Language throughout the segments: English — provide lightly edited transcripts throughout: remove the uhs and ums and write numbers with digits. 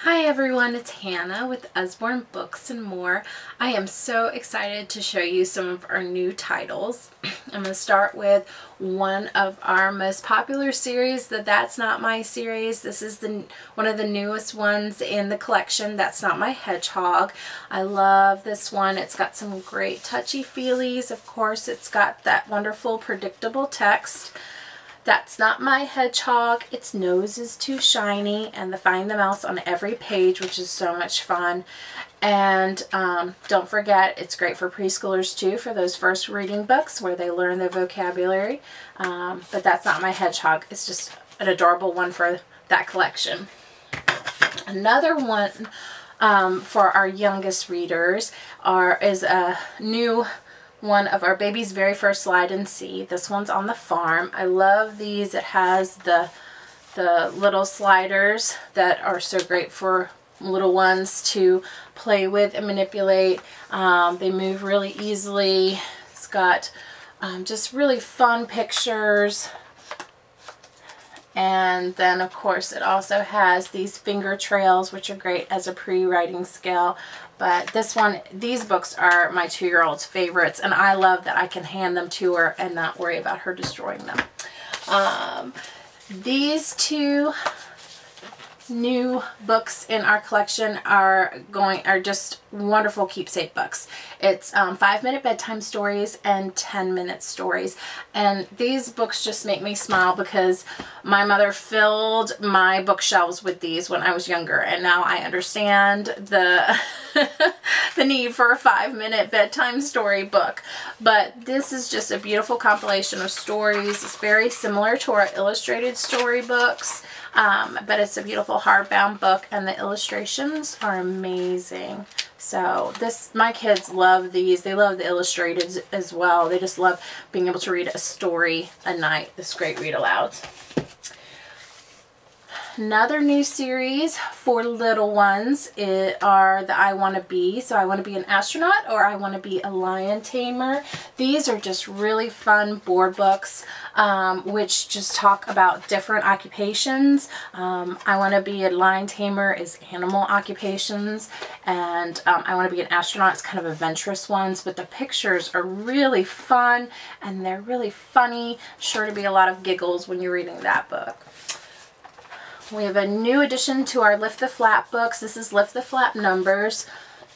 Hi everyone, it's Hannah with Usborne Books and More. I am so excited to show you some of our new titles. I'm going to start with one of our most popular series, the That's Not My series. This is one of the newest ones in the collection, That's Not My Hedgehog. I love this one. It's got some great touchy-feelies. Of course, it's got that wonderful predictable text. That's not my hedgehog, its nose is too shiny, and the Find the Mouse on every page, which is so much fun. And don't forget, it's great for preschoolers too, for those first reading books where they learn their vocabulary. But That's Not My Hedgehog is just an adorable one for that collection. Another one for our youngest readers is a new one of our baby's very first Slide and See. This one's on the farm. I love these. It has the little sliders that are so great for little ones to play with and manipulate. They move really easily. It's got just really fun pictures. And then of course it also has these finger trails, which are great as a pre-writing skill. But these books are my 2-year-old's favorites, and I love that I can hand them to her and not worry about her destroying them. These two new books in our collection are just wonderful keepsake books. It's 5-minute bedtime stories and 10-minute stories, and these books just make me smile because my mother filled my bookshelves with these when I was younger, and now I understand the the need for a 5-minute bedtime story book. But this is just a beautiful compilation of stories. It's very similar to our illustrated storybooks. But it's a beautiful hardbound book, and the illustrations are amazing. So my kids love these. They love the illustrated as well. They just love being able to read a story a night. This great read aloud. Another new series for little ones are the I Want to Be. So I want to be an astronaut, or I want to be a lion tamer. These are just really fun board books which just talk about different occupations. I Want to Be a Lion Tamer is animal occupations, and I Want to Be an Astronaut is kind of adventurous ones, but the pictures are really fun and they're really funny. Sure to be a lot of giggles when you're reading that book. We have a new addition to our Lift the Flap books. This is Lift the Flap Numbers.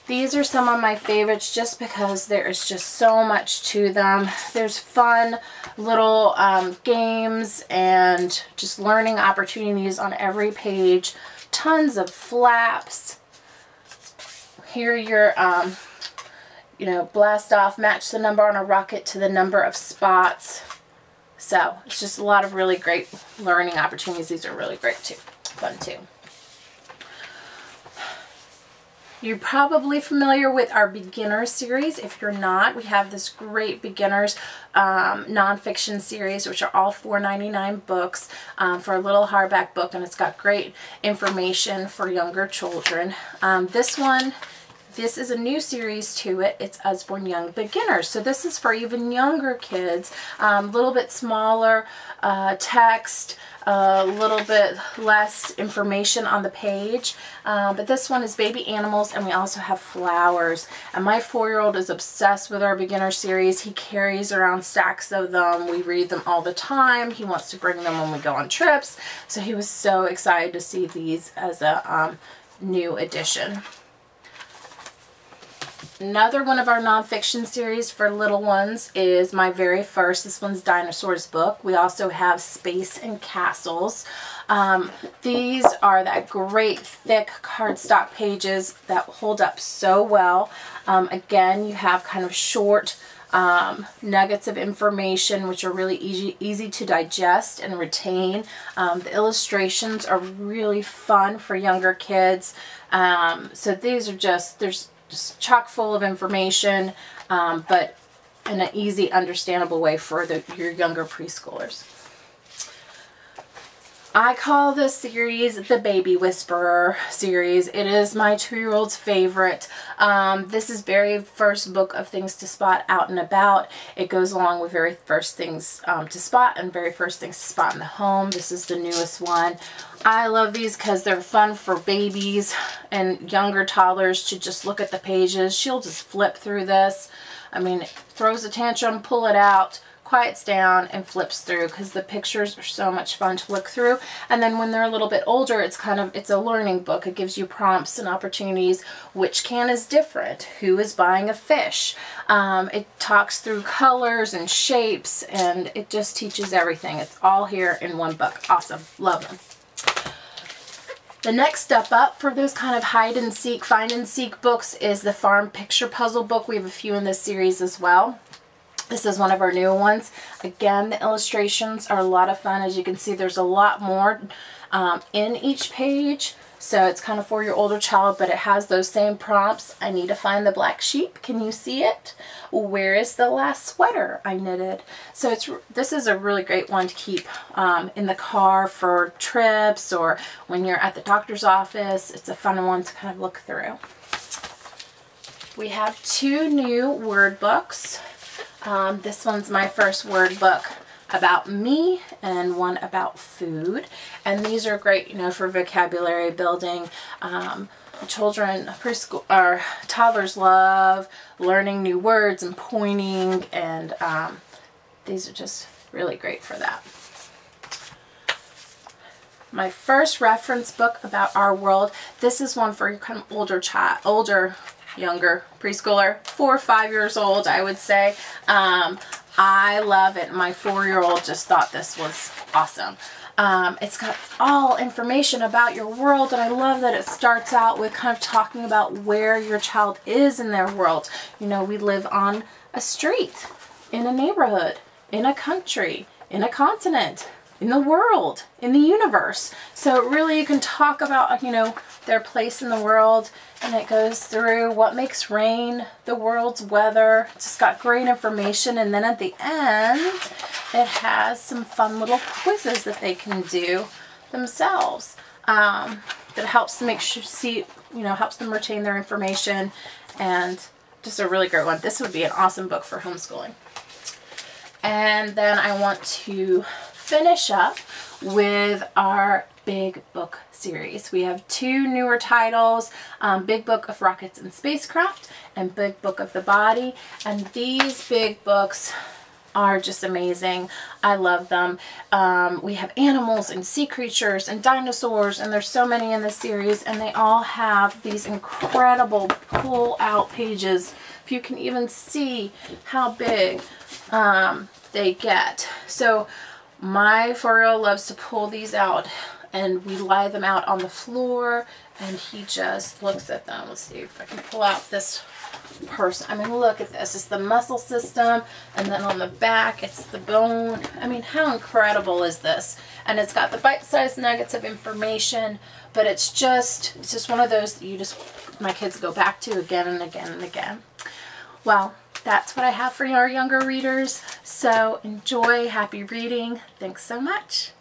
These are some of my favorites just because there is just so much to them. There's fun little games and just learning opportunities on every page. Tons of flaps. Here you're, blast off, match the number on a rocket to the number of spots. So it's just a lot of really great learning opportunities. These are really great too, fun too. You're probably familiar with our beginner series. If you're not, we have this great beginners nonfiction series, which are all $4.99 books for a little hardback book, and it's got great information for younger children. This is a new series to it. It's Usborne Young Beginners. So this is for even younger kids, a little bit smaller text, a little bit less information on the page. But this one is baby animals, and we also have flowers. And my 4-year-old is obsessed with our beginner series. He carries around stacks of them. We read them all the time. He wants to bring them when we go on trips. So he was so excited to see these as a new addition. Another one of our nonfiction series for little ones is my very first. This one's Dinosaurs book. We also have Space and Castles. These are that great thick cardstock pages that hold up so well. Again, you have kind of short nuggets of information which are really easy to digest and retain. The illustrations are really fun for younger kids. So these are just chock full of information, but in an easy, understandable way for your younger preschoolers. I call this series the Baby Whisperer series. It is my 2-year-old's favorite. This is very first book of things to spot out and about. It goes along with very first things to spot and very first things to spot in the home. This is the newest one. I love these because they're fun for babies and younger toddlers to just look at the pages. She'll just flip through this. I mean, throws a tantrum, pull it out, quiets down, and flips through because the pictures are so much fun to look through. And then when they're a little bit older, it's a learning book. It gives you prompts and opportunities. Which can is different? Who is buying a fish? It talks through colors and shapes, and it just teaches everything. It's all here in one book. Awesome. Love them. The next step up for those kind of hide and seek, find and seek books is the farm picture puzzle book. We have a few in this series as well. This is one of our newer ones. Again, the illustrations are a lot of fun. As you can see, there's a lot more in each page. So it's kind of for your older child, but it has those same prompts. I need to find the black sheep. Can you see it? Where is the last sweater I knitted? So this is a really great one to keep in the car for trips or when you're at the doctor's office. It's a fun one to kind of look through. We have 2 new word books. This one's my first word book about me and one about food, and these are great, you know, for vocabulary building. Children, preschool or toddlers love learning new words and pointing, and these are just really great for that. My first reference book about our world. This is one for your kind of younger preschooler, 4 or 5 years old, I would say. I love it. My 4-year-old just thought this was awesome. It's got all information about your world, and I love that it starts out with kind of talking about where your child is in their world. You know, we live on a street, in a neighborhood, in a country, in a continent, in the world, in the universe. So really you can talk about, you know, their place in the world, and it goes through what makes rain, the world's weather. It's just got great information, and then at the end it has some fun little quizzes that they can do themselves that helps to helps them retain their information, and just a really great one. This would be an awesome book for homeschooling. And then I want to finish up with our Big Book series. We have 2 newer titles, Big Book of Rockets and Spacecraft and Big Book of the Body, and these big books are just amazing. I love them. We have animals and sea creatures and dinosaurs, and there's so many in this series, and they all have these incredible pull out pages. If you can even see how big they get. So my 4-year-old loves to pull these out, and we lie them out on the floor, and he just looks at them. Let's see if I can pull out this person. I mean, look at this. It's the muscle system, and then on the back, it's the bone. I mean, how incredible is this? And it's got the bite-sized nuggets of information, but it's just one of those that my kids go back to again and again and again. Well, that's what I have for our younger readers. So enjoy, happy reading. Thanks so much.